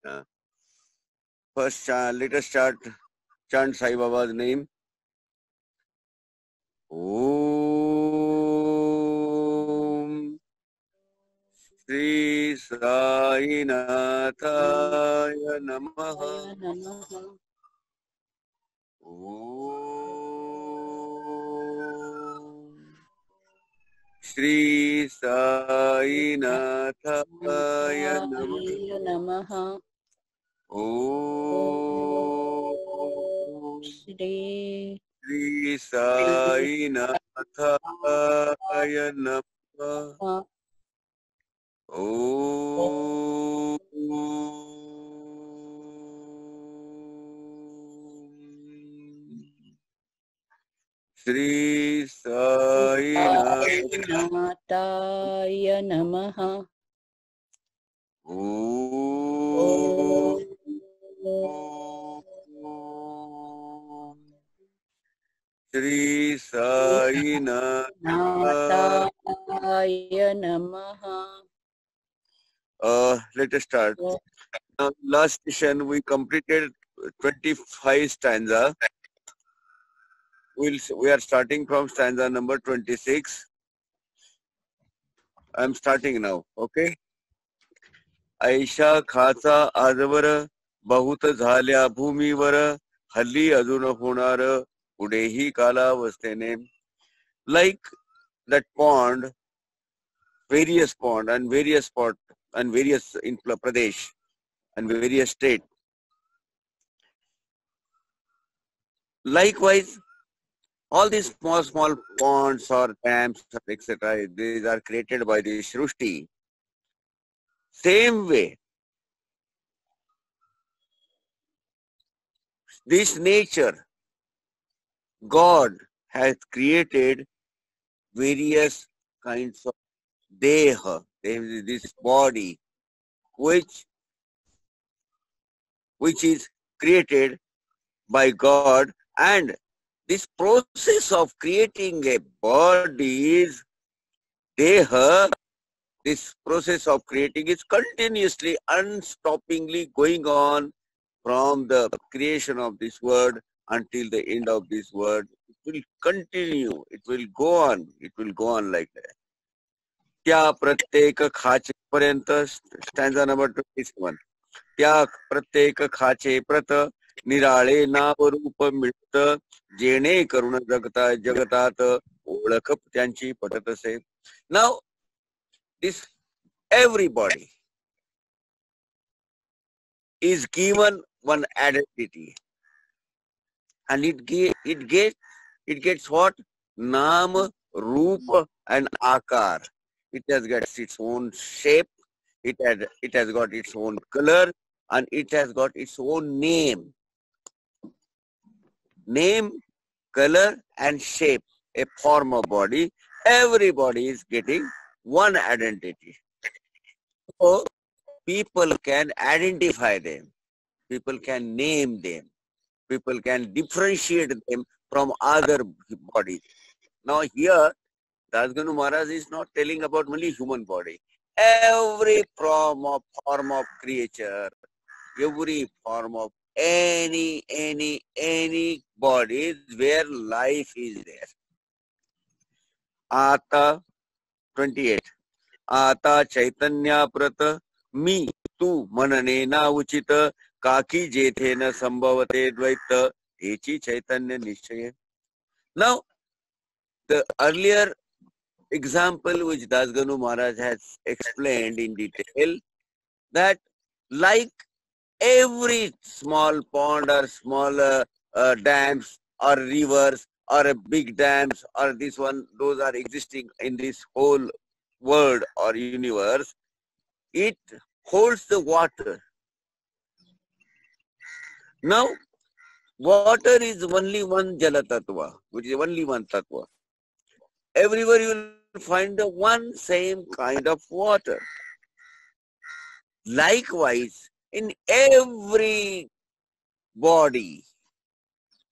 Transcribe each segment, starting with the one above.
Uh, First, let us chant Sai Baba's name. Om Shri Sai Nathaya Namaha. Om Shri Sai Nathaya Namaha. Om Shri Sai Nathaya Namaha. Om Shri Sai Nathaya Namaha. Om Shri Sai Nathaya Namaha. Let us start. Now, last session we completed 25 stanza. We are starting from stanza number 26. I am starting now. Okay. ऐशा खाचा आजवर बहुत झाल्या भूमीवर हल्ली अजून होणार पुढेही कालावस्थेने. Like that pond, various pond and various spot and various in Pradesh and various state. Likewise, all these small ponds or dams, etc., these are created by the Shrushti. Same way, this nature, God has created various kinds of deha, this body, which is created by God, and this process of creating a body is deha. This process of creating is continuously, unstoppingly going on from the creation of this word until the end of this word. It will continue. It will go on. It will go on like that. त्या प्रत्येक खाचेपर्यंत stanza number 27. त्या प्रत्येक खाचे प्रत निराळे नाव रूप मिळत जेणे करून जगतात ओळख त्यांची पटत असे. Now this everybody is given one identity, and it gets what? Naam, Roop, and Akar. It has got its own shape, it has got its own color, and it has got its own name. Name, color, and shape, a form of body. Everybody is getting one identity. So people can identify them, people can name them, people can differentiate them from other bodies. Now here, Dasganu Maharaj is not telling about only human body. Every form of creature, every form of any body where life is there. Ata 28. Ata Chaitanya Prata Mi Tu Manane Na Uchita Kaki Jethena Sambhavate Dvaita Echi Chaitanya Nishchaya. Now, the earlier example which Dasganu Maharaj has explained in detail, that like every small pond or small dams or rivers or a big dams or this one, those are existing in this whole world or universe, it holds the water. Now, water is only one Jala Tattva, which is only one Tattva. Everywhere you will find the one same kind of water. Likewise, in every body,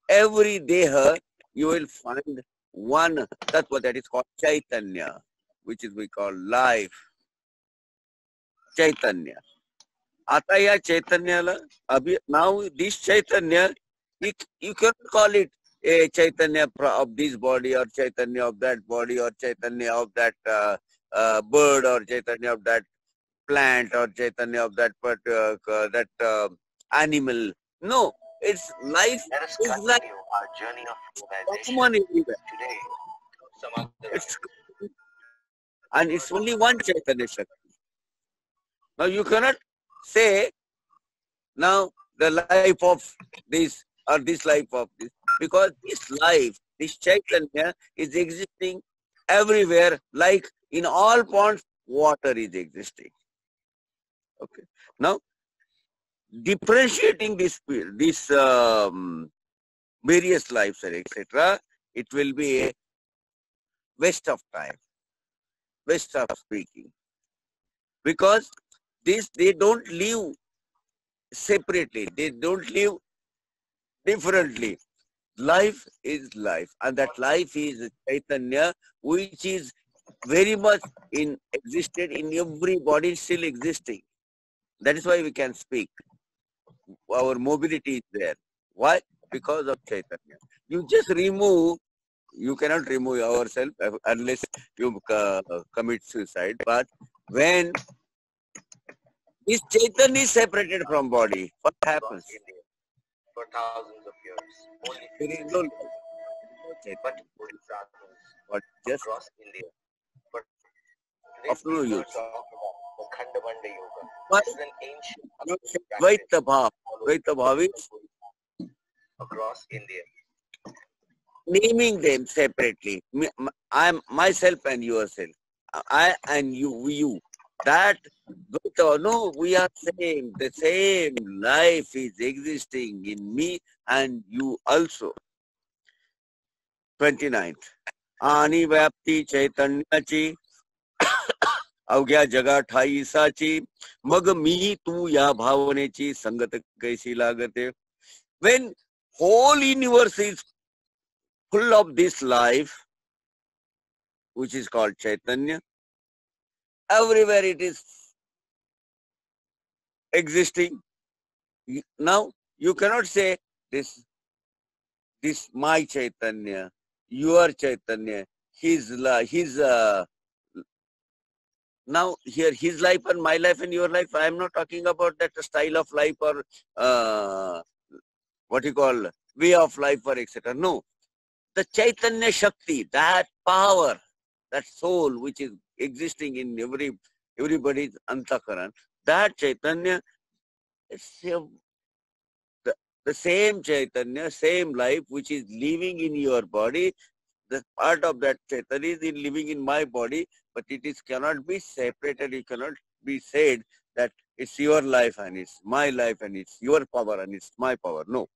every deha, you will find one tattva, that is called Chaitanya, which is we call life. Chaitanya. आता या चैतन्याला now this Chaitanya, you cannot call it a Chaitanya of this body or Chaitanya of that body or Chaitanya of that bird or Chaitanya of that plant or Chaitanya of that animal. No, it's life. Let us Is like continue our journey of realization common everywhere. today. Some other It's, and it's only one Chaitanya Shakti. Now you cannot say now the life of this or this life of this, because this life, this Chaitanya is existing everywhere, like in all ponds, water is existing. Okay. Now, differentiating this various lives, etc., it will be a waste of time, waste of speaking, because they don't live separately, they don't live differently. Life is life, and that life is Chaitanya, which is very much existed in every body, still existing. That is why we can speak. Our mobility is there. Why? Because of Chaitanya. You just remove, you cannot remove yourself unless you commit suicide. But when this Chaitanya is separated from body, what happens? India for thousands of years. Only There is no but bodhisattvas but just across India. But of no today's use. people talk about the Khandavanda Yoga. Why? This is an ancient Dvaita Bhav. Dvaita Bhav is across India. naming them separately. I'm myself and yourself. I and you. That no, we are same. The same life is existing in me and you also. 29th. Ani Vyapti Chaitanyachi अवघ्या जगा ठाई साची मग मी तू या भावनेची संगत कैसी लागते. When whole universe is full of this life, which is called Chaitanya, everywhere it is existing. Now you cannot say this my Chaitanya, your Chaitanya, his now here his life and my life and your life. I am not talking about that style of life or what you call way of life or etc. No, the Chaitanya Shakti, that power, that soul which is existing in everybody's antakaran, that Chaitanya, the same Chaitanya, same life which is living in your body. The part of that Chaitanya is living in my body, but it cannot be separated. It cannot be said that it's your life and it's my life and it's your power and it's my power. No.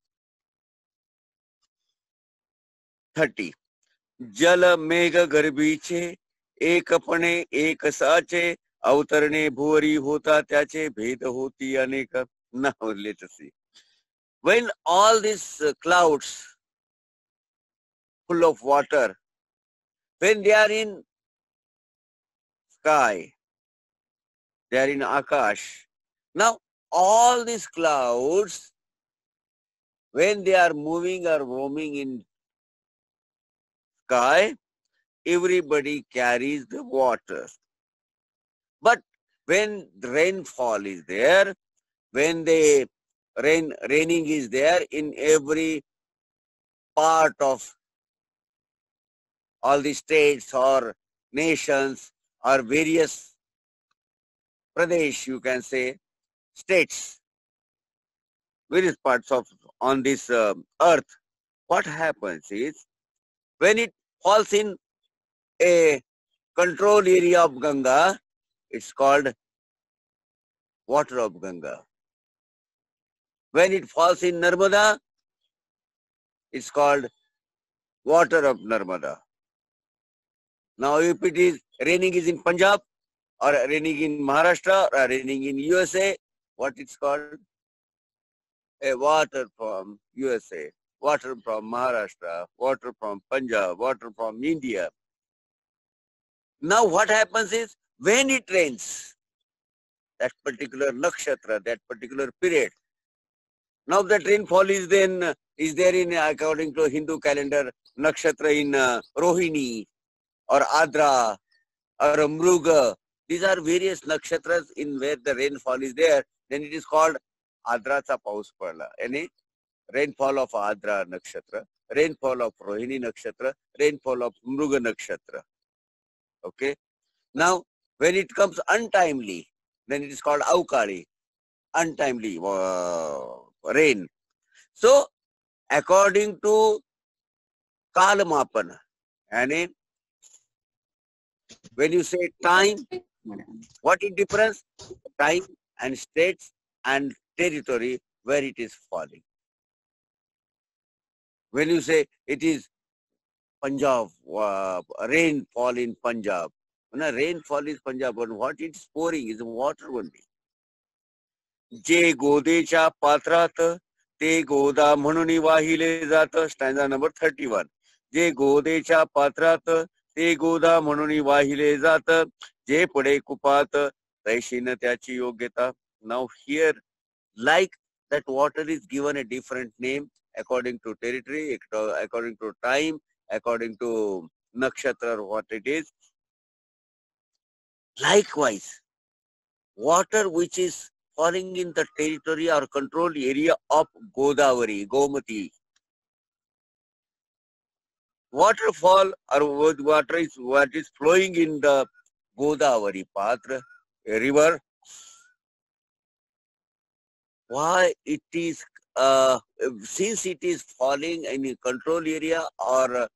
30. जल मेघ गर्भीचे एकपणे एक साचे अवतरणे भुवरी होता त्याचे भेद होती अनेक. Now let us see. When all these clouds full of water, when they are in sky, they are in Akash. Now all these clouds, when they are moving or roaming in sky, everybody carries the water. But when the rainfall is there, when the raining is there in every part of all the states or nations or various pradesh, you can say, states, various parts of on this earth, what happens is when it falls in a control area of Ganga, it's called water of Ganga. When it falls in Narmada, it's called water of Narmada. Now if it is raining is in Punjab or raining in Maharashtra or raining in USA, what it's called? A water from USA, water from Maharashtra, water from Punjab, water from India. Now what happens is when it rains, that particular nakshatra, that particular period. Now that rainfall is there in, according to Hindu calendar, nakshatra in Rohini or Adra or Mruga. These are various nakshatras in where the rainfall is there. Then it is called Adracha Paus Parla. Any rainfall of Adra nakshatra, rainfall of Rohini nakshatra, rainfall of Mruga nakshatra. Okay. Now, when it comes untimely, then it is called Aukali, untimely rain. So, according to Kalamapana, and when you say time, what is difference? Time and states and territory where it is falling. When you say it is Punjab, rainfall in Punjab, rainfall is Punjab, but what it's pouring is water only. जे गोदेच्या पात्रात ते गोदा म्हणून वाहिले जात. Stanza number 31. जे गोदेच्या पात्रात ते गोदा म्हणून वाहिले जात, जे पडे कुपात तैशीन त्याची योग्यता. Now here, like that water is given a different name according to territory, according to time, according to nakshatra, what it is. Likewise, water which is falling in the territory or controlled area of Godavari, Gomati. Waterfall or water is what is flowing in the Godavari Patra, a river. Why it is, since it is falling in a control area or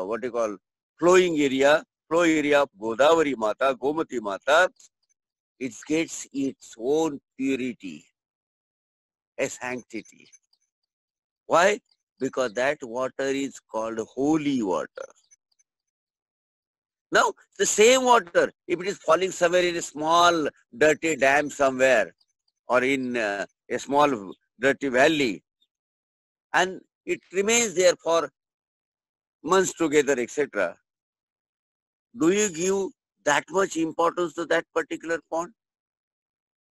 what you call flowing area, flow area of Godavari Mata, Gomati Mata, it gets its own purity, a sanctity. Why? Because that water is called holy water. Now, the same water, if it is falling somewhere in a small dirty dam somewhere or in a small dirty valley, and it remains there for months together, etc., do you give that much importance to that particular pond?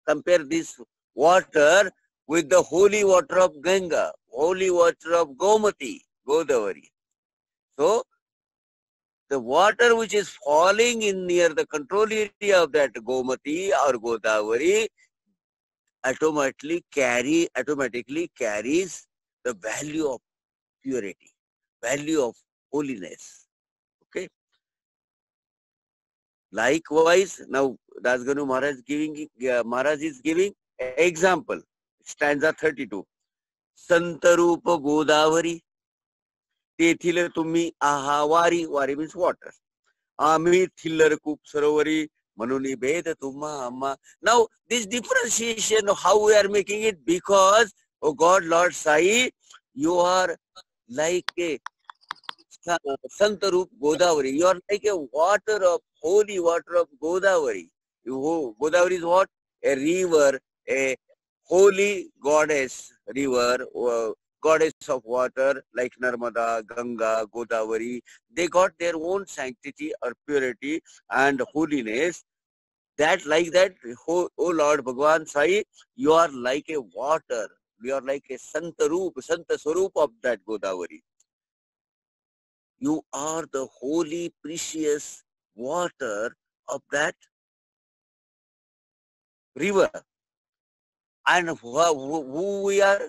Compare this water with the holy water of Ganga, holy water of Gomati, Godavari. So, the water which is falling in near the control area of that Gomati or Godavari automatically carries the value of purity, value of holiness. Okay. Likewise, now Dasganu Maharaj is giving example. Stanza 32. Santarupa Godavari. Tethil tummi ahawari. Wari means water. Ami thillar kup sarovari. Manuni beda tumma amma. Now, this differentiation of how we are making it, because, oh God, Lord Sai, you are like a Santarup Godavari. You are like a water of holy water of Godavari. Godavari is what? A river, a holy goddess river, goddess of water like Narmada, Ganga, Godavari. They got their own sanctity or purity and holiness. That like that, oh Lord Bhagwan Sai, you are like a water. You are like a Santarup, Santa Swarup of that Godavari. You are the holy, precious water of that river. And who we are?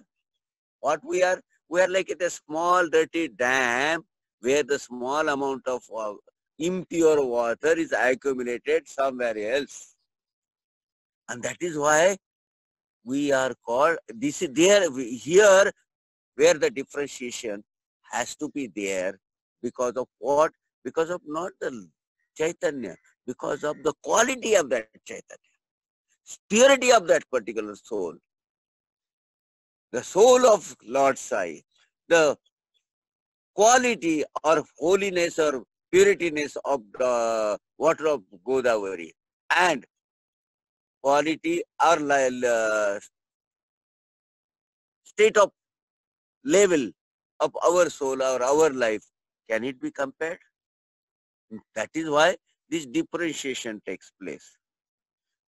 What we are? We are like a small dirty dam where the small amount of impure water is accumulated somewhere else. And that is why we are called, this is there, here where the differentiation has to be there. Because of what? Because of not the Chaitanya, because of the quality of that Chaitanya, purity of that particular soul, the soul of Lord Sai, the quality or holiness or purityness of the water of Godavari, and quality or state of level of our soul or our life. Can it be compared? That is why this differentiation takes place.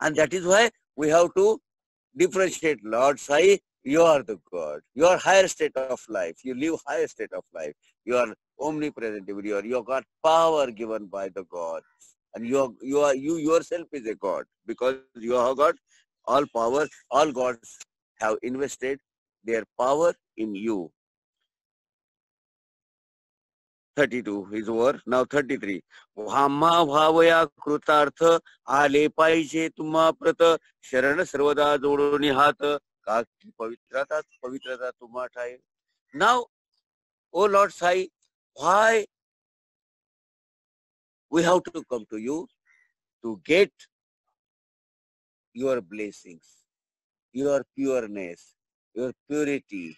And that is why we have to differentiate. Lord Sai, you are the God. You are higher state of life. You live higher state of life. You are omnipresent. You have got power given by the God. And you yourself is a God, because you have got all power. All gods have invested their power in you. 32 is over. Now 33. Bhama भावया कृतार्थ आले पाहिजे तुम्हा प्रत शरण सर्वदा जोडून हात का पवित्रता तुम्हा ठाई. Now, oh Lord Sai, why we have to come to you? To get your blessings, your pureness, your purity,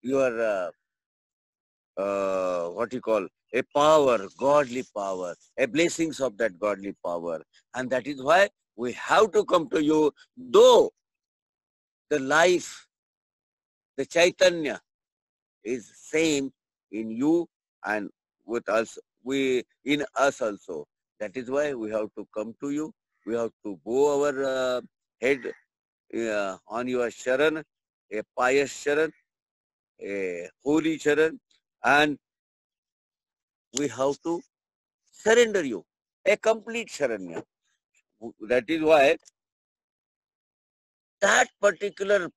your what you call a power, godly power, a blessings of that godly power. And that is why we have to come to you, though the life, the Chaitanya is same in you and with us, in us also. That is why we have to come to you. We have to bow our head on your Sharan, a pious Sharan, a holy Sharan, and we have to surrender you, a complete Sharanya. That is why that particular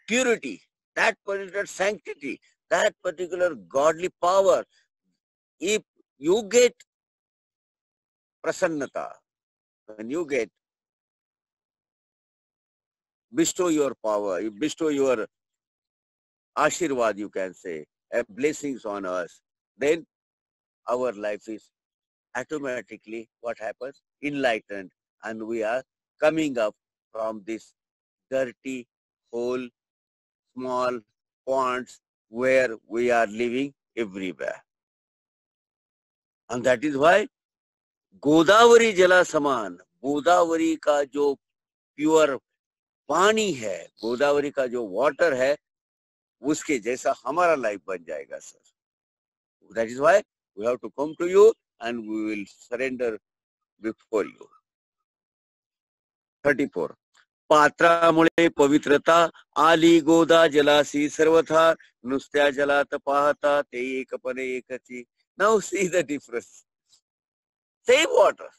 purity, that particular sanctity, that particular godly power, if you get prasannata, when you get bestow your power, you bestow your ashirvad, you can say, blessings on us, then our life is automatically, what happens? Enlightened, and we are coming up from this dirty hole, small ponds where we are living everywhere. And that is why Godavari जला समान, गोदावरी का जो pure पानी है, गोदावरी का जो water है, उसके जैसा हमारा लाइफ बन जाएगा sir. That is why we have to come to you and we will surrender before you. 34. पात्रामुळे पवित्रता आली गोदा जलासी सर्वथा नुसत्या जलात पाहता ते एकपणे एकची. Now see the difference. Same water.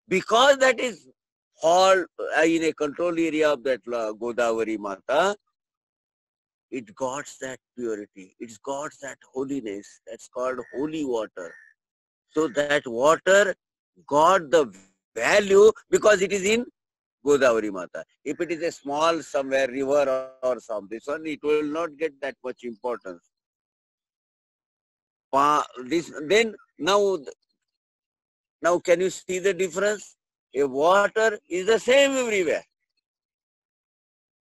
Because that is all in a control area of that Godavari Mata, it got that purity, it's got that holiness, that's called holy water. So that water got the value because it is in Godavari Mata. If it is a small somewhere river or some this one, it will not get that much importance. Then now can you see the difference? A water is the same everywhere.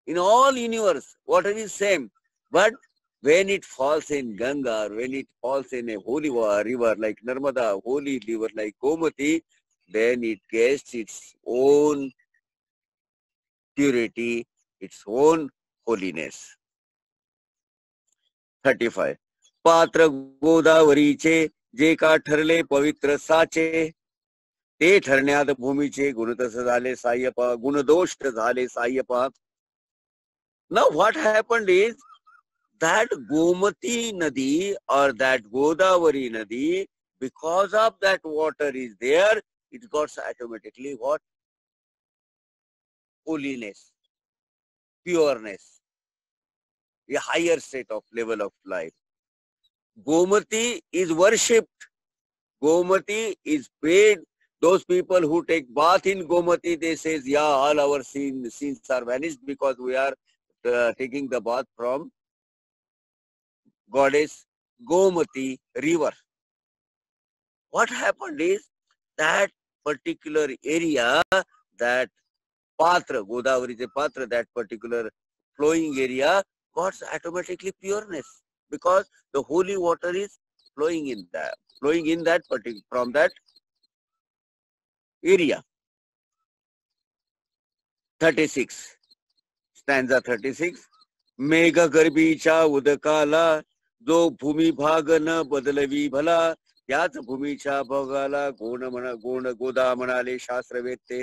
In all universe, water is same. But when it falls in Ganga, when it falls in a holy river like Narmada, holy river like Gomati, then it gets its own purity, its own holiness. 35. पात्र गोदावरीचे जे का ठरले पवित्र साचे ते ठरण्यात भूमीचे गुणतस झाले साह्यपा गुणदोष झाले साह्यपा. Now what happened is that Gomati Nadi or that Godavari Nadi, because of that water is there, it got automatically what? Holiness, pureness, a higher state of level of life. Gomati is worshipped. Gomati is paid. Those people who take bath in Gomati, they say, yeah, all our sins are vanished because we are taking the bath from goddess Gomati river. What happened is that particular area, that Patra, Godavari is a Patra, that particular flowing area got automatically pureness because the holy water is flowing in that particular, from that area. 36, stanza 36. मेघ गर्भीच्या उदकाला जो भूमी भाग न बदलवी भला त्याच भूमीच्या भोगाला गोदा म्हणाले शास्त्रवेत्ते.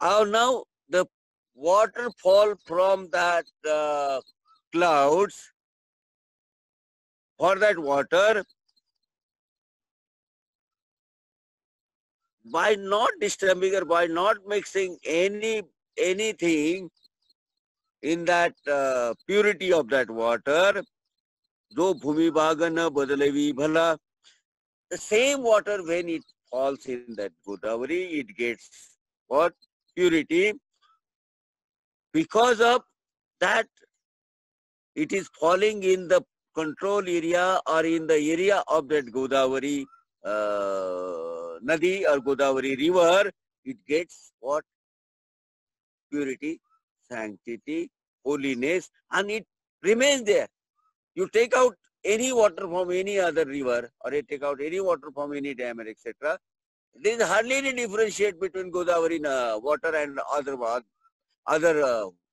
Now the water fall from that clouds. For that water, by not disturbing or by not mixing anything in that purity of that water, jo bhumi bhaga na badalevi bhala, the same water when it falls in that Godavari, it gets what? Purity. Because of that, it is falling in the control area or in the area of that Godavari Nadi or Godavari river, it gets what? Purity, sanctity, holiness, and it remains there. You take out any water from any other river, or you take out any water from any dam, etc. There is hardly any differentiate between Godavari water and other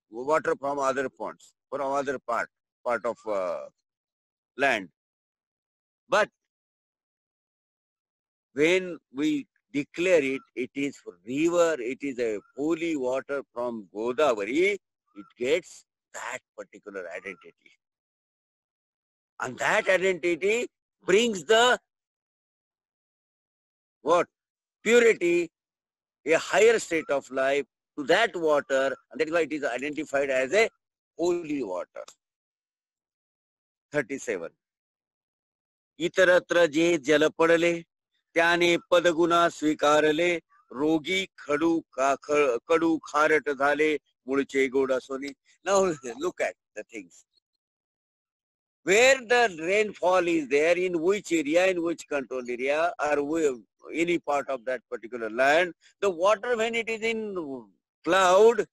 water from other ponds, from other part of land. But when we declare it, it is river, it is a holy water from Godavari, it gets that particular identity. And that identity brings the what? Purity, a higher state of life to that water, and that is why it is identified as a holy water. 37. इतरत्र जे जल पडले त्याने पदगुणा स्वीकारले रोगी कडू खारट झाले मूळचे गोड असोनी. Now look at the things. Where the rainfall is there, in which area, in which control area, or any part of that particular land, the water when it is in cloud,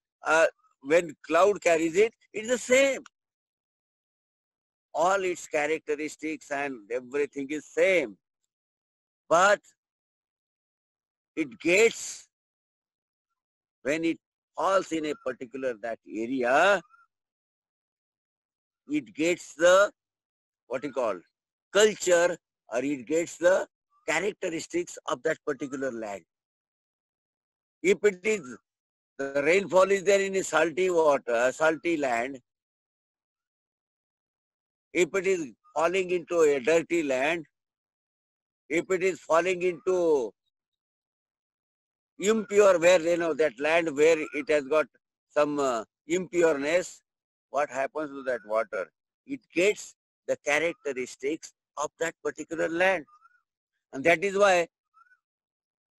when cloud carries it, it's the same. All its characteristics and everything is same. But it gets, when it falls in a particular that area, it gets the, what you call, culture, or it gets the characteristics of that particular land. If it is, the rainfall is there in a salty water, salty land, if it is falling into a dirty land, if it is falling into impure, where that land where it has got some impureness, what happens to that water? It gets the characteristics of that particular land. And that is why,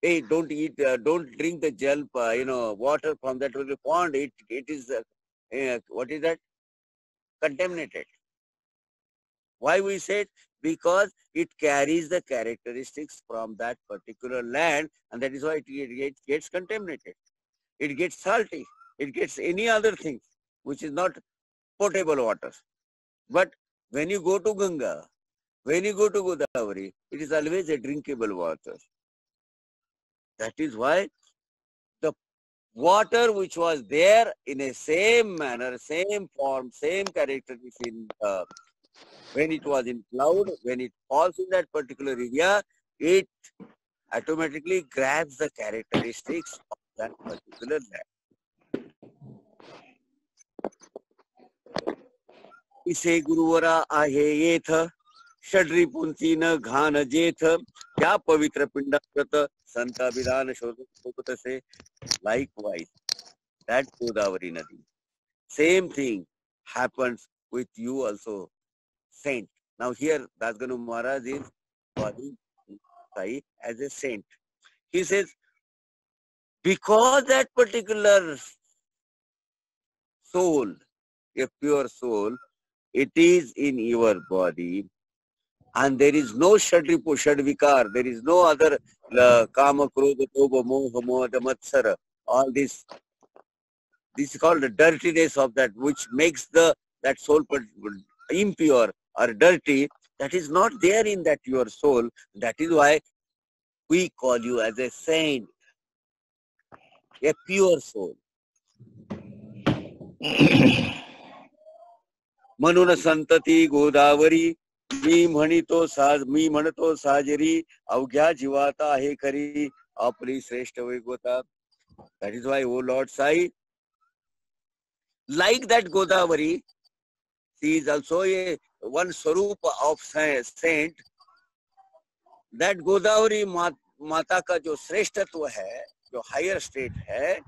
hey, don't drink the jal, water from that particular pond. It is, what is that? Contaminated. Why we said? Because it carries the characteristics from that particular land, and that is why it gets contaminated. It gets salty. It gets any other thing which is not potable water. But when you go to Ganga, when you go to Godavari, it is always a drinkable water. That is why the water which was there in a same manner, same form, same characteristics in when it was in cloud, when it falls in that particular area, it automatically grabs the characteristics of that particular land. इसे गुरुवरा आहे येथ षड्री पुंसी न घान जेथ त्या पवित्र पिंडाकृत संता विधान शोधत से. Likewise, that Godavari Nadi, same thing happens with you also, saint. Now here Dasganu Maharaj is calling Sai as a saint. He says, because that particular soul, a pure soul, it is in your body, and there is no shadripu, shadvikar, there is no other kama, krodha, toba, moha, moha, matsara, all this is called the dirtiness of that, which makes that soul impure or dirty. That is not there in that your soul. That is why we call you as a saint, a pure soul. म्हणून संतती गोदावरी मी म्हणतो साजरी अवघ्या जीवाता आहे खरी आपली श्रेष्ठ वैगोता. That is why, O Lord Sai, like that Godavari, she is also a one Swarupa of saint. That Godavari माता का जो श्रेष्ठत्व है, जो higher state है,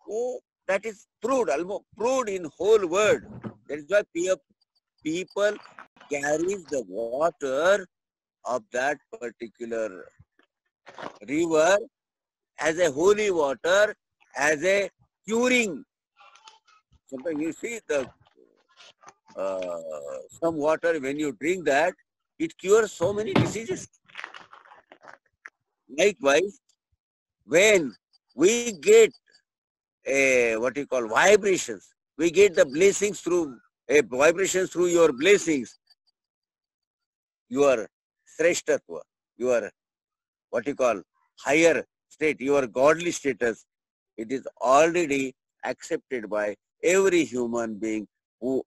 वो that is proved, almost proved in whole world. That is why people carries the water of that particular river as a holy water, as a curing. Sometimes you see the some water, when you drink that, it cures so many diseases. Likewise, when we get what you call vibrations, we get the blessings through vibrations through your blessings, your sreshtatva, your what you call higher state, your godly status, it is already accepted by every human being who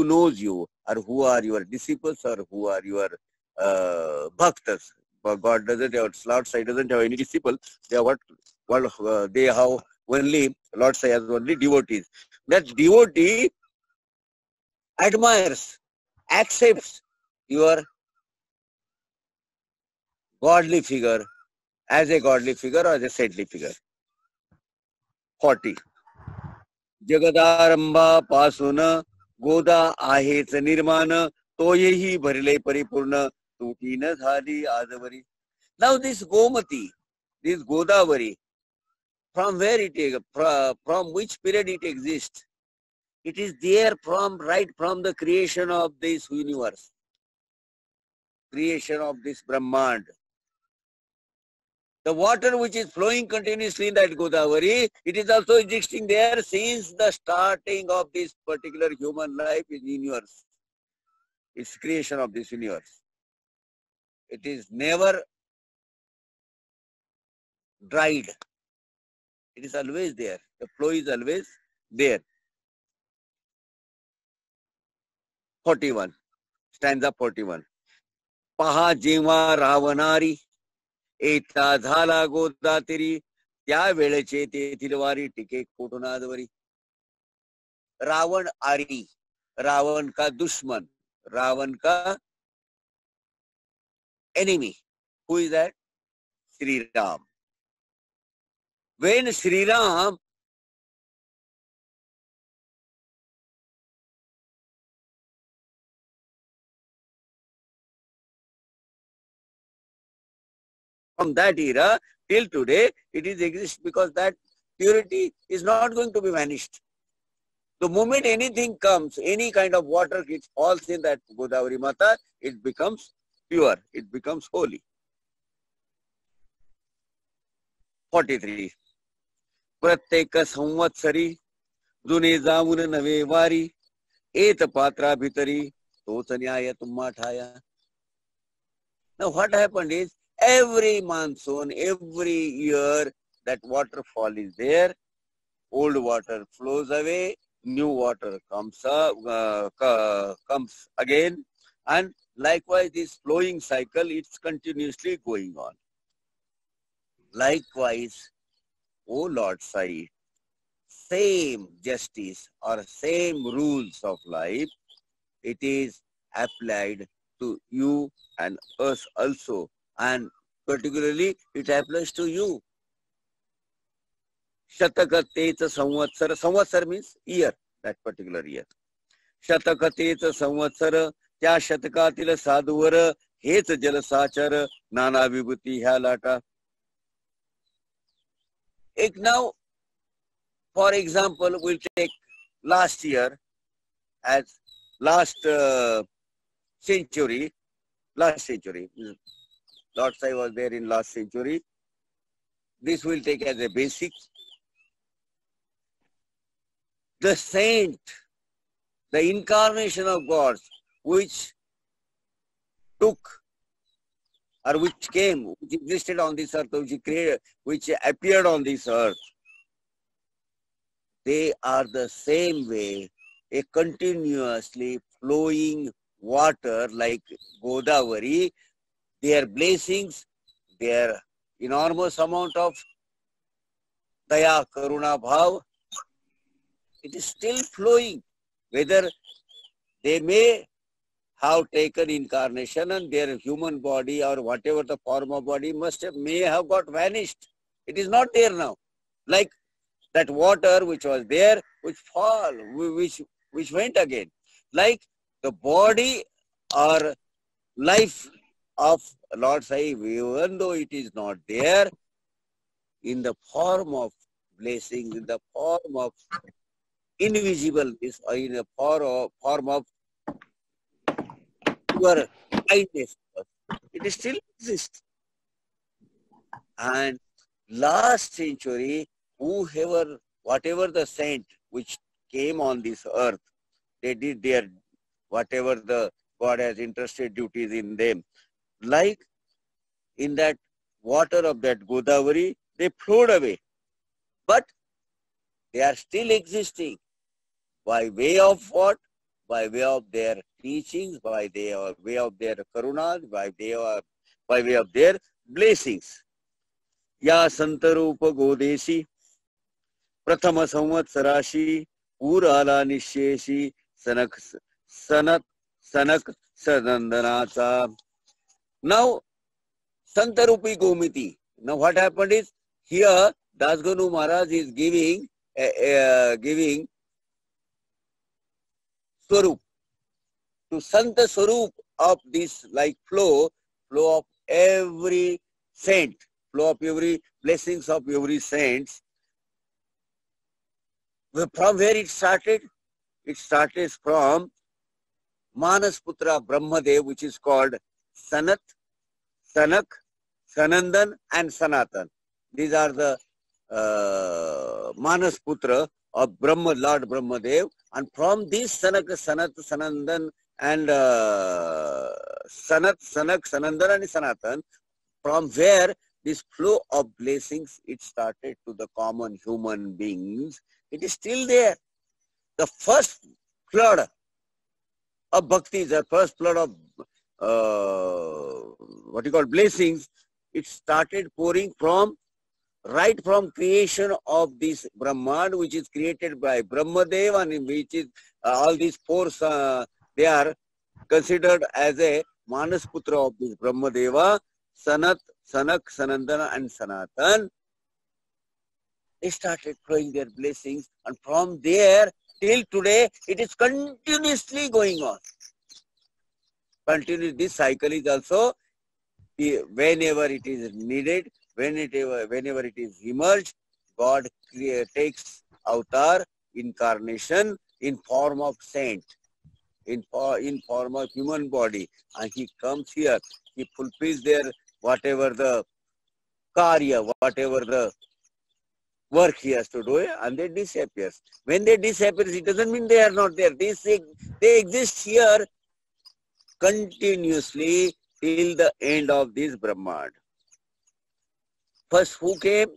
knows you, or who are your disciples, or who are your bhaktas. But God doesn't have, Lord Sai doesn't have any disciples. They are they have only, Lord Sai has only devotees. That devotee admires, accepts your godly figure as a godly figure or as a saintly figure. 40. जगदारंभा पासून गोदा आहेच निर्माण तोयही भरले परिपूर्ण तुटी न झाली आजवरी. Now this Gomati, this Godavari, from where it is, from which period it exists? It is there right from the creation of this universe, creation of this Brahmand. The water which is flowing continuously in that Godavari, it is also existing there since the starting of this particular human life in the universe. It's creation of this universe. It is never dried. It is always there. The flow is always there. 41. Stanza 41. Paha जेव्हा रावणारी एता झाला गोदातिरी त्या वेळेचे तेथील वारी टिके कोटनादवरी. रावण आरी, रावण का दुश्मन, रावण का enemy. Who is that? Sri Ram. When Sri Ram from that era till today, it is exists because that purity is not going to be vanished. The moment anything comes, any kind of water falls in that Godavari Mata, it becomes pure, it becomes holy. 43. प्रत्येक संवत्सरी जुने जाऊन नवे वारी एत पात्रा भितरी तोच न्याय तुम्हा ठाया. Now what happened is, every monsoon, every year, that waterfall is there. Old water flows away, new water comes again, and likewise this flowing cycle, it's continuously going on. Likewise, O Lord Sai, same justice or same rules of life, it is applied to you and us also. And particularly, it applies to you. Shatakateta samvatsara. Samvatsara means year, that particular year. Shatakateta samvatsara. Tya shatakatila sadhuvara. Heta jalasachara. Nana vibhuti halata. Now, for example, we'll take last year as last century. Lord Sai was there in last century. This will take as a basic. The saint, the incarnation of God, which took or which came, which existed on this earth, which appeared on this earth, they are the same way, a continuously flowing water like Godavari. Their blessings, their enormous amount of daya, karuna, bhav, it is still flowing. Whether they may have taken incarnation and their human body or whatever the form of body may have got vanished. It is not there now. Like that water which was there, which went again. Like the body or life of Lord Sai, even though it is not there, in the form of blessings, in the form of invisible, or in the form of your kindness, it still exists. And last century, whatever the saint which came on this earth, they did their whatever the God has entrusted duties in them. Like in that water of that Godavari, they flowed away. But they are still existing. By way of what? By way of their teachings, by way of their karunas, by way of their blessings. Ya Santarupa Godesi, Prathama Samvatsarashi, Urala Nisheshi, Sanat Sadandanata. Now, Santarupi Gomiti. Now, what happened is, here, Dasganu Maharaj is giving Swarup, to Santa Swarup of this like flow of every saint, flow of every blessings of every saints. From where it started? It started from Manasputra Brahmadev, which is called Sanat, Sanak, Sanandan and Sanatan. These are the Manasputra of Lord Brahmadev, and from this Sanak, Sanat, Sanandan and Sanat, Sanak, Sanandan and Sanatan, from where this flow of blessings, it started to the common human beings. It is still there. The first flood of bhakti, the first flood of blessings, it started pouring right from creation of this Brahman, which is created by Brahmadev, and in which is all these four, they are considered as a Manasputra of this Brahmadeva, Sanat, Sanak, Sanandana and Sanatan. They started flowing their blessings, and from there till today, it is continuously going on. Continuously, this cycle is also, whenever it is needed, whenever it is emerged, God takes avatar, incarnation in form of saint, in form of human body, and he comes here. He fulfills their whatever the karya, whatever the work he has to do, and they disappear. When they disappear, it doesn't mean they are not there. They exist here continuously till the end of this Brahmand. First, who came?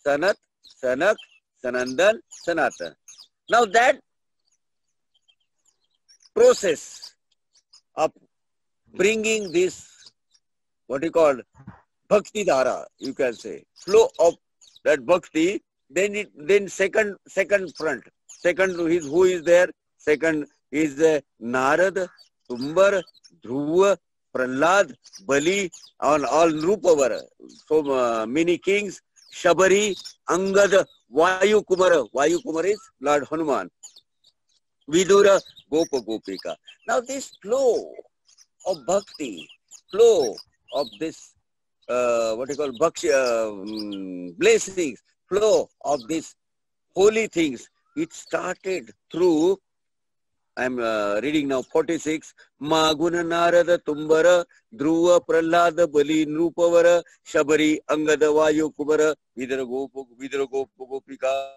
Sanat, Sanak, Sanandan, Sanatan. Now that process of bringing this, what you call, bhakti dhara, you can say, flow of that bhakti, then second front. Second, who is there? Second is Narad, Tumbar, Dhruva, Prahlad, Bali, all Nrupavara. So many kings, Shabari, Angad, Vayu Kumara. Vayu Kumara is Lord Hanuman. Vidura, Gopa Gopika. Now this flow of bhakti, flow of this, blessings, flow of these holy things, it started through, I'm reading now 46, Maguna Narada Tumbara, Dhruva Prahlada Bali Nrupavara, Shabari Angada Vayu Kumara, Vidra Gopa Gopika.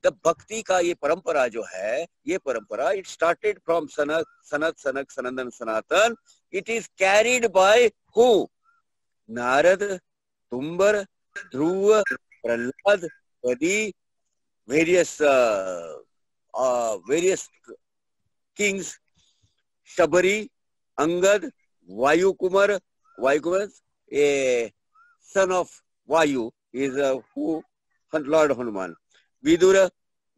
The bhakti का ये परंपरा जो है, ये परंपरा, it started from Sanat, Sanak, Sanandan, Sanatan. It is carried by who? Narad, Tumbar, Dhruva, Prahlad, Bali, various kings, Shabari, Angad, Vayu Kumar, a son of Vayu, is who Lord Hanuman, Vidura,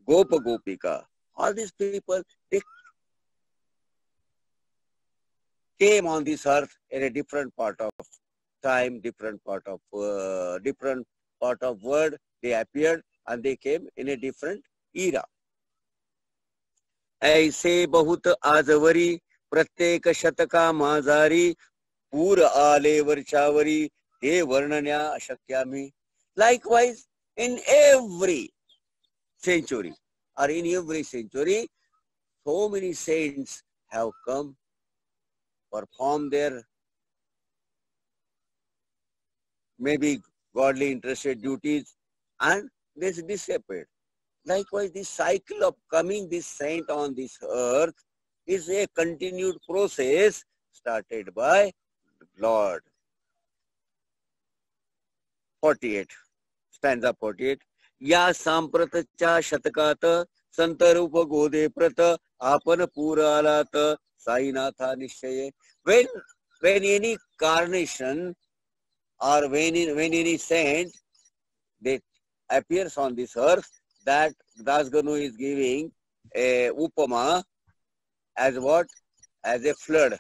Gopa Gopika. All these people, they came on this earth in a different part of time, different part of world. They appeared and they came in a different era. ऐसे बहुत आजवरी प्रत्येक शतका माझारी पूर आले वर्षावरी हे वर्णन्या अशक्यामी. Likewise, in every century or in every century, so many saints have come, perform their maybe godly interested duties, and they disappeared. Likewise, this cycle of coming this saint on this earth is a continued process started by Lord. 48, stanza 48. या सांप्रतच्या शतकात संतरूप गोदे प्रत आपण पूर आलात साईनाथा निश्चय. When any carnation or when any saint that appears on this earth, that Das Ganu is giving a upama as what? As a flood,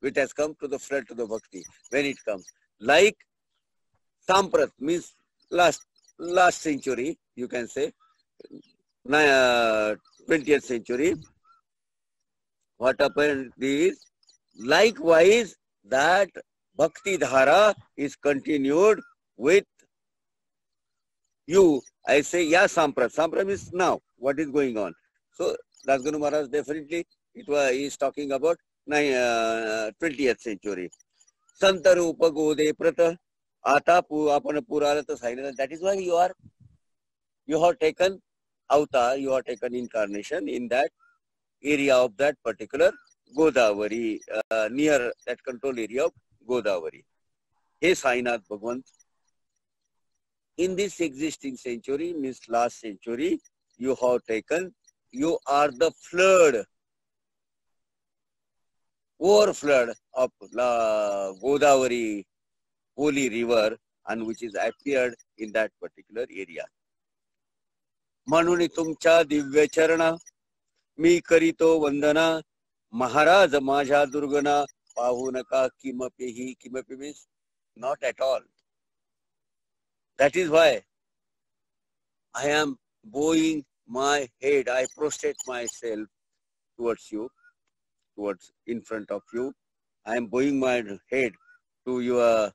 which has come to the flood to the bhakti. When it comes, like Samprat means last century, you can say, 20th century. What happened is, likewise, that bhakti dhara is continued with you. I say, yeah, Samprat. Samprat is now. What is going on? So, Das Ganu Maharaj definitely, he is talking about 20th century. Santarupa Gode Prata Ata Apana Purarata Sainata. That is why you have taken avatar, you have taken incarnation in that area of that particular Godavari, near that control area of Godavari. Hey Sainath Bhagwan, in this existing century, means last century, you have taken, you are the flood, overflood of Godavari, holy river, and which is appeared in that particular area. Manuni tumcha divya charana, mi karito vandana, Maharaj Maja Durgana, Pahunaka kimapihi. Kimapi means not at all. That is why I am bowing my head. I prostrate myself towards you, towards in front of you. I am bowing my head to your,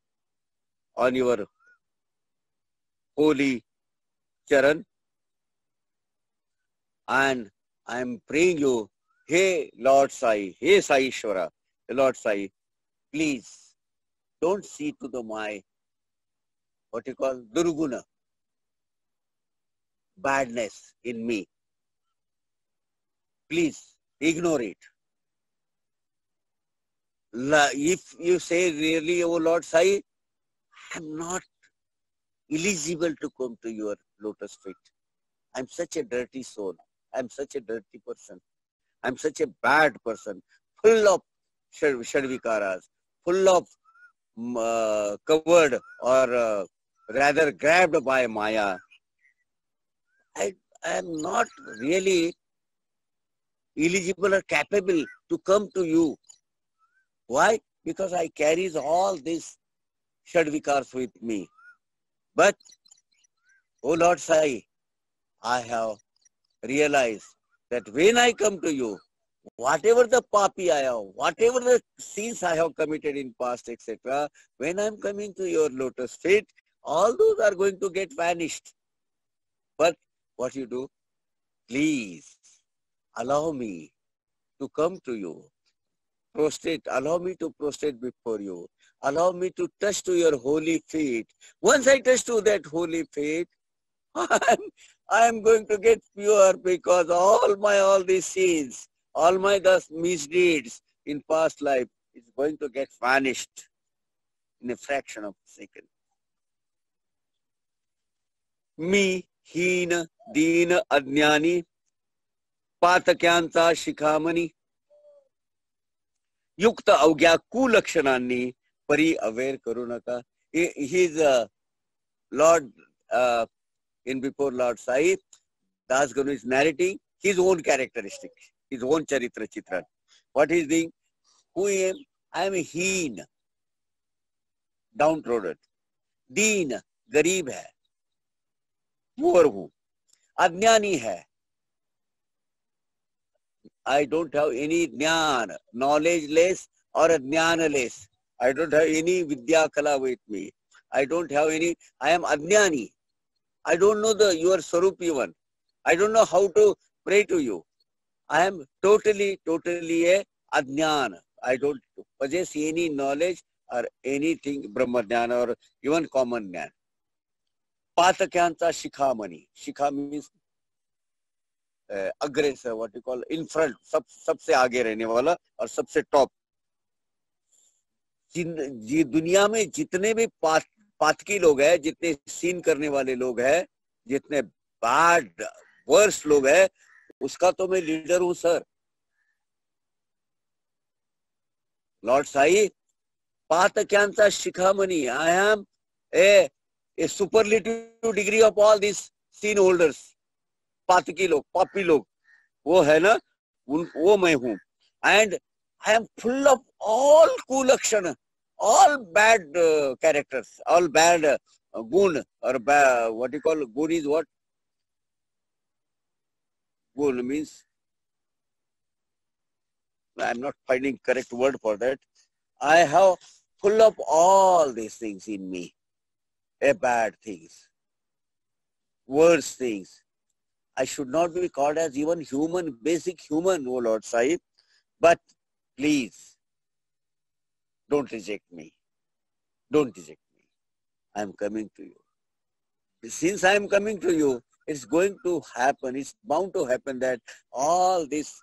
on your holy charan, and I am praying you, hey Lord Sai, hey Sai Ishvara, Lord Sai, please don't see to the my, what you call, Durguna, badness in me. Please ignore it. If you say really, oh Lord Sai, I am not eligible to come to your lotus feet. I am such a dirty soul. I am such a dirty person. I am such a bad person, full of shadvikaras, full of covered or rather grabbed by Maya. I am not really eligible or capable to come to you. Why? Because I carry all these shadvikars with me. But, oh Lord Sai, I have realized that when I come to you, whatever the papi I have, whatever the sins I have committed in past, etc., when I am coming to your lotus feet, all those are going to get vanished. But what you do? Please allow me to come to you. Prostrate, allow me to prostrate before you. Allow me to touch to your holy feet. Once I touch to that holy feet, I am going to get pure, because all these sins, all my thus misdeeds in past life is going to get vanished in a fraction of a second. Mi heen deen adnyani पातक्यांचा शिखामणी युक्त अवघ्या कुलक्षणांनी परी aware करू नका. His Lord in before Lord Sai, Das Guru is narrating his own characteristic, his own Charitra Chitran. What he is doing? Who I am? I am heen, downtrodden. दीन, गरीब है, poor हूं, अज्ञानी है. I don't have any jnana, knowledge less or jnana less. I don't have any vidya kala with me. I don't have any, I am ajnani. I don't know your Swarup even. I don't know how to pray to you. I am totally a ajnana. I don't possess any knowledge or anything Brahma jnana or even common jnana. Patakyancha shikhamani. Shikha means aggressor, what you call in front, सबसे आगे रहने वाला और सबसे top. दुनिया में जितने भी पातकी लोग हैं, जितने सीन करने वाले लोग हैं, जितने बैड वर्स लोग हैं, उसका तो मैं लीडर हूं सर. लॉर्ड साई, पातक्यांचा शिखामणि. I am a superlative degree of all this sin holders. पातकी लोग, पापी लोग, वो है ना, वो मैं हूं. And I am full of all कुलक्षण, all bad characters, all bad gun or what you call gun is what? Gun means, I am not finding correct word for that. I have full of all these things in me, bad things, worse things. I should not be called as even human, basic human, O Lord Sahib, but please, don't reject me. Don't reject me. I am coming to you. Since I am coming to you, it's going to happen, it's bound to happen that all this,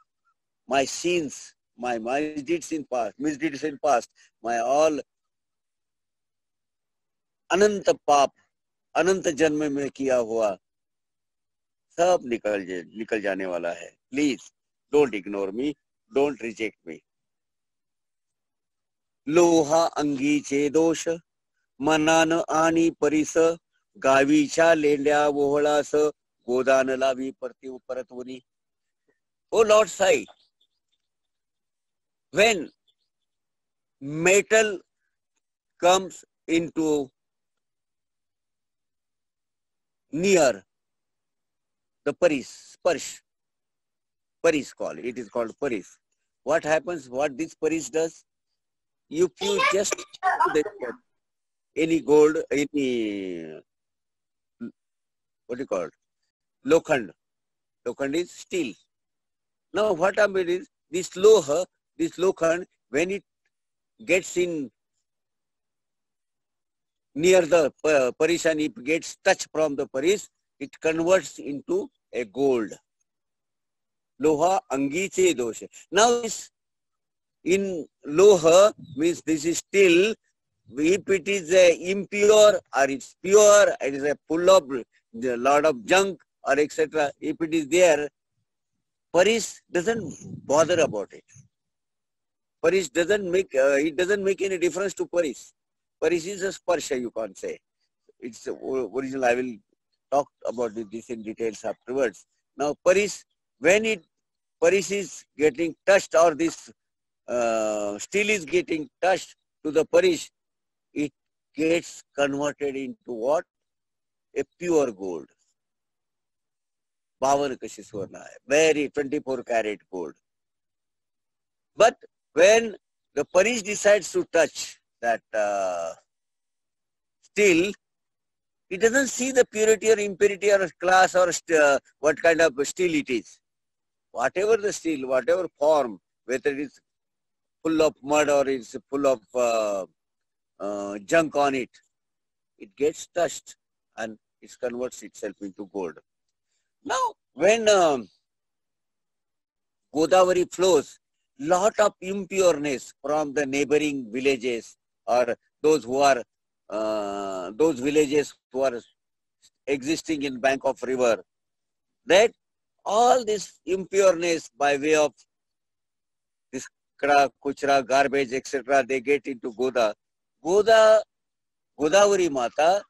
my sins, my misdeeds in past, my all अनंत पाप, अनंत जन्म में किया हुआ, सब निकल जाने वाला है. Please, don't ignore me, don't reject me. लोहा अंगीचे दोष, मनान आणि परिस, गावीच्या लेंड्या वोहळास, गोदान लावी परतवनी. Oh Lord Sai, when metal comes into near the paris, call it is called paris. What happens? What this paris does? If you just any gold, any what do you call it? Lokhand. Lokhand is steel. Now what happens is this lokhand, when it gets in near the paris and it gets touched from the paris, it converts into a gold. Loha angiche dosha. Now this in loha means this is still, if it is impure or it's pure, it is a full of a lot of junk or etc. If it is there, paris doesn't bother about it. Paris doesn't make it doesn't make any difference to paris. Paris is a sparsha, you can't say. It's original. I will talk about this in details afterwards. Now paris, when paris is getting touched or this steel is getting touched to the paris, it gets converted into what? A pure gold. 52 kashi swarna hai, very 24 karat gold. But when the paris decides to touch that steel, it doesn't see the purity or impurity or class or what kind of steel it is. Whatever the steel, whatever form, whether it is full of mud or it's full of junk on it, it gets touched and it converts itself into gold. Now, when Godavari flows, lot of impureness from the neighboring villages or those villages who are existing in bank of river, that all this impureness by way of this kuchra, garbage, etc., they get into Godavari Mata,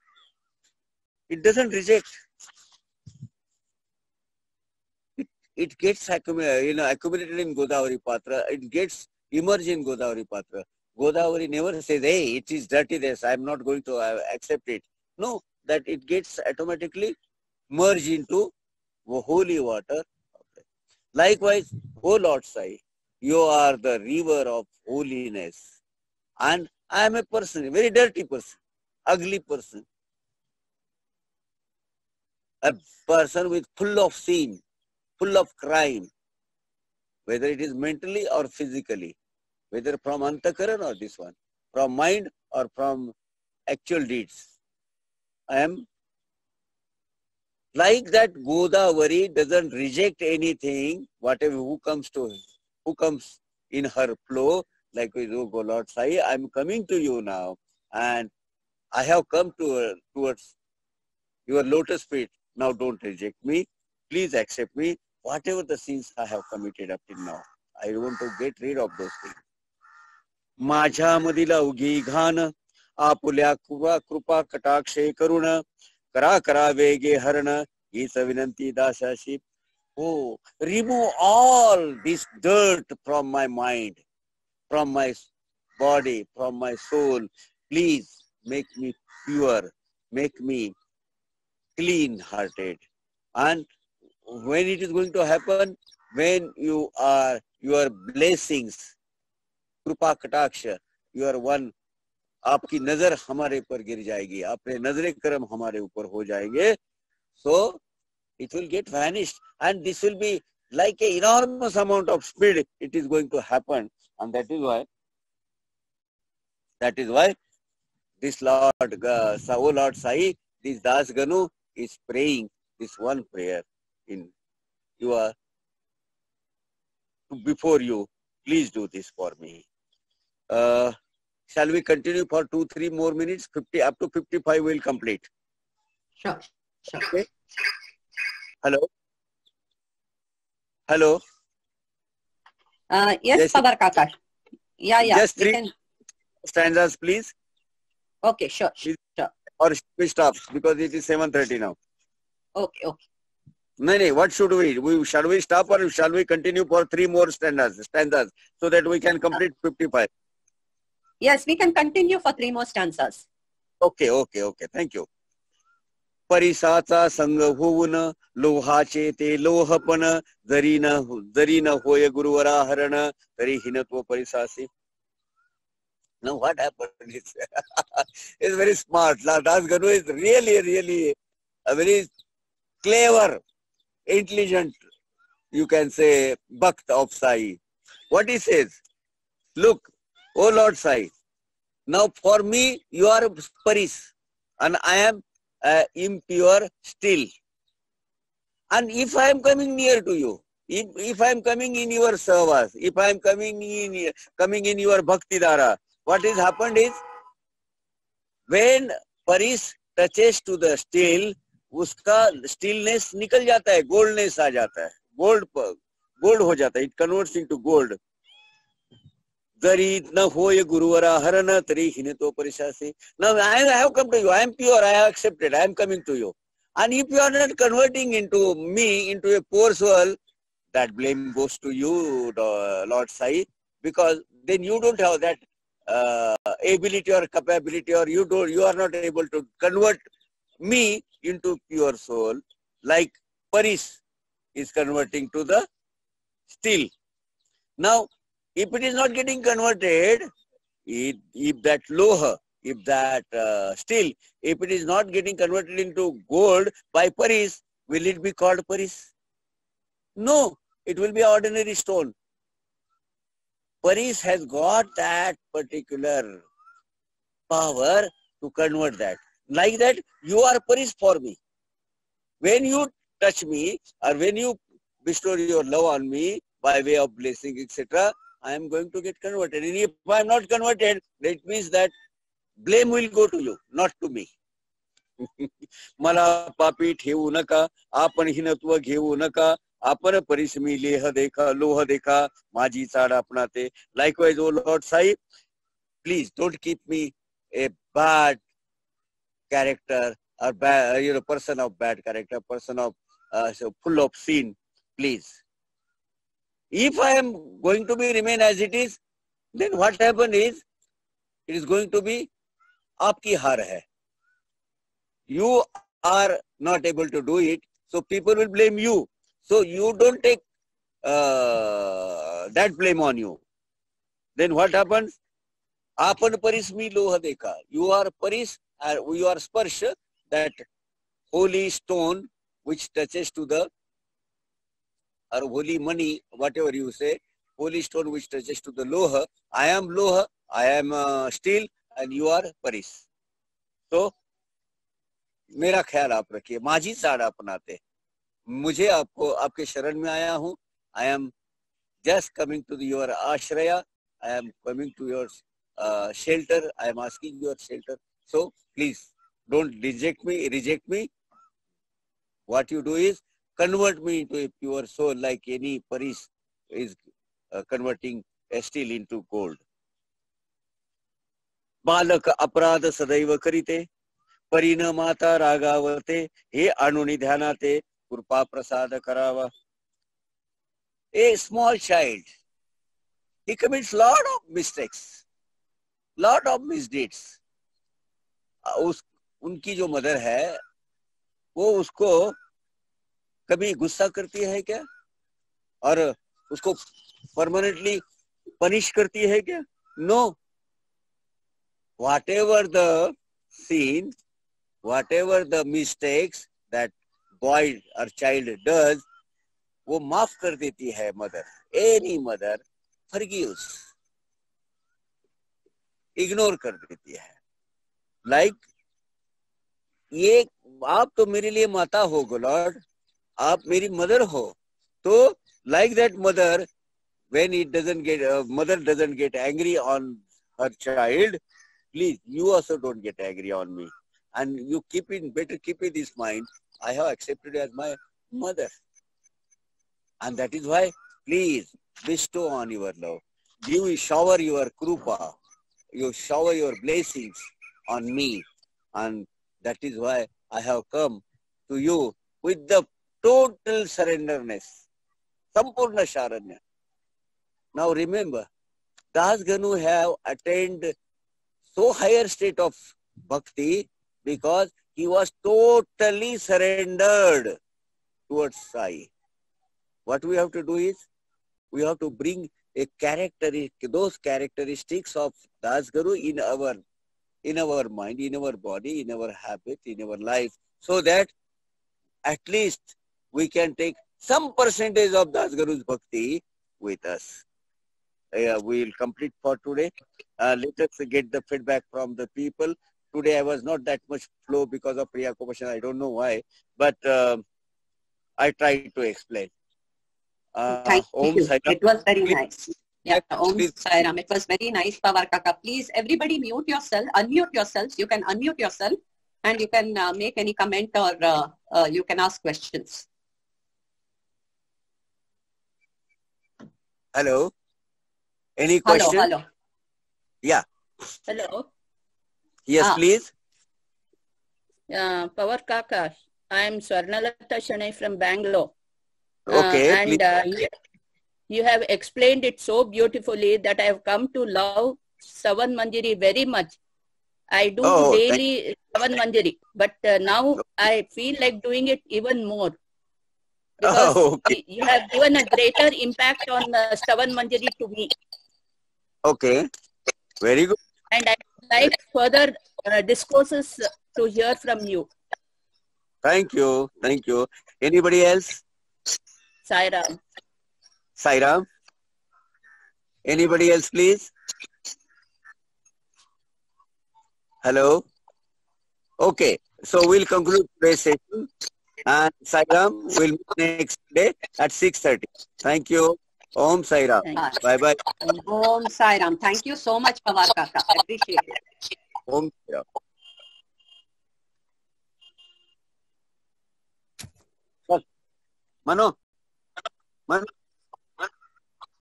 it doesn't reject. it gets accumulated in Godavari Patra. It gets immersed in Godavari Patra. Godavari never says, hey, it is dirty this, I'm not going to accept it. No, that it gets automatically merged into holy water. Likewise, O Lord Sai, you are the river of holiness. And I am a person, a very dirty person, ugly person, a person with full of sin, full of crime, whether it is mentally or physically, whether from antakaran or this one, from mind or from actual deeds. I am like that. Godavari doesn't reject anything, whatever who comes in her flow, like we do, go Lord Sai, I am coming to you now, and I have come towards your lotus feet. Now don't reject me. Please accept me. Whatever the sins I have committed up till now, I want to get rid of those things. माझ्यामधील उगी घान आपुल्या कृपा कटाक्षे करुण करा करा वेगे हरण हीच विनंती दासाशी. Oh, remove all this dirt from my mind, from my body, from my soul. Please make me pure, make me clean-hearted. And when it is going to happen, when your blessings, कृपा कटाक्ष, your one, आपकी नजर हमारे ऊपर गिर जाएगी, अपने नजरे करम हमारे ऊपर हो जाएंगे. So it will get vanished, and this will be like an enormous amount of speed. It is going to happen, and that is why this Lord, O Lord Sai, this Das Ganu is praying this one prayer in before you. Please do this for me. Shall we continue for 2-3 more minutes? 50 up to 55 will complete. Sure. Okay. Hello. Yes, Padar Kaka. Yeah. Just 3 stanzas, please. Okay, sure. Or should we stop because it is 7:30 now? Okay. No. What should we? Shall we stop or shall we continue for 3 more stanzas so that we can complete 55? Yes, we can continue for 3 more stanzas. Okay. Thank you. परिसाचा संग होऊन लोहाचे ते लोहपण जरी न होय गुरुवरा हरण तरी हिनत्व परिसासी. Now what happened is, it's very smart. Das Ganu is really a very clever, intelligent, you can say, Bhakt of Sai. What he says, look, O Lord Sai, now for me you are Paris and I am impure still. And if I am coming near to you, if I am coming in your service, if I am coming in your Bhakti Dara, what has happened is, when Paris touches to the steel, उसका stillness निकल जाता है, goldness आ जाता है, gold हो जाता है, it converts into gold. जरी न होय गुरुवरा हरण तरी हिनतो परिसासी. Now I have come to you, I am pure, I have accepted, I am coming to you. And if you are not converting into me, into a poor soul, that blame goes to you, Lord Sai, because then you don't have that ability or capability, or you are not able to convert me into pure soul, like Paris is converting to the steel. Now, if it is not getting converted, if that loha, if that steel, if it is not getting converted into gold by Paris, will it be called Paris? No, it will be ordinary stone. Paris has got that particular power to convert that. Like that, you are Paris for me. When you touch me, or when you bestow your love on me by way of blessing, etc., I am going to get converted. And if I am not converted, that means that blame will go to you, not to me. मला पापी ठेवू नका, आपण हिनत्व घेऊ नका, आपण परिश्रमी लेह देखा, लोह देखा, माझी चाड आपणाते. Likewise, O Lord Sai, please don't keep me a bad character or person of bad character, person of full of sin. Please If I am going to be remain as it is, then what happen is, it is going to be आपकी हार है. You are not able to do it, so people will blame you. So you don't take that blame on you. Then what happens? Apan paris mi loha dekha. You are paris, you are sparsh, that holy stone which touches to the, or holy money, whatever you say, holy stone which touches to the loha. I am loha, I am steel, and you are paris. So मेरा ख्याल आप रखिए. माझी साड़ा अपनाते, मुझे आपको आपके शरण में आया हूँ. I am just coming to your ashraya. I am coming to your shelter. I am asking your shelter. So please don't reject me. What you do is convert me into a pure soul, like any paris is converting a steel into gold. बालक अपराध सदैव करीते, परिण माता रागावते, हे अनुनि ध्यानाते, कृपा प्रसाद करावा. A small child, he commits lot of mistakes, lot of misdeeds. उनकी जो mother है, वो उसको कभी गुस्सा करती है क्या? और उसको परमानेंटली पनिश करती है क्या? No. Whatever the sin, whatever the mistakes that boy or child does, वो माफ कर देती है mother. Any mother forgives, ignore कर देती है. Like, ये आप तो मेरे लिए माता हो Lord, आप मेरी मदर हो. तो like that mother, when it doesn't get, mother doesn't get angry on her child, please, you also don't get angry on me. And you better keep in this mind, I have accepted you as my mother. And that is why, please, bestow on your love. Shower your krupa. You shower your blessings on me. And that is why I have come to you with the total surrenderness. Sampurna Sharanya. Now remember, Das Ganu have attained so higher state of bhakti because he was totally surrendered towards Sai. What we have to do is, we have to bring those characteristics of Das Guru in our mind, in our body, in our habit, in our life, so that at least we can take some percentage of Das Guru's bhakti with us. We will complete for today. Let us get the feedback from the people. Today I was not that much flow because of Priya Kopashan. I don't know why, but I tried to explain. Thank Om you. Sai Ram. It was very Please. nice. Yeah, Om Please. Sai Ram. It was very nice, Pawar Kaka. Please, everybody unmute yourselves. You can unmute yourself and you can make any comment or you can ask questions. Hello. Any question? Hello. Yeah. Hello. Yes, please. Power Kaka. I am Swarnalata Shanai from Bangalore. Okay. And you have explained it so beautifully that I have come to love Savan Manjari very much. I do daily Savan Manjari, but now I feel like doing it even more. Because you have given a greater impact on Savan Manjari to me. Okay. Very good. And I would like further discourses to hear from you. Thank you. Thank you. Anybody else? Sai Ram. Sai Ram. Anybody else, please? Hello. Okay. So we'll conclude today's session. And Sai Ram will meet next day at 6:30. Thank you. Om Sai Ram. Bye-bye. Om Sai Ram. Thank you so much, Pawar Kaka. Appreciate it. Om Sai Ram. Mano.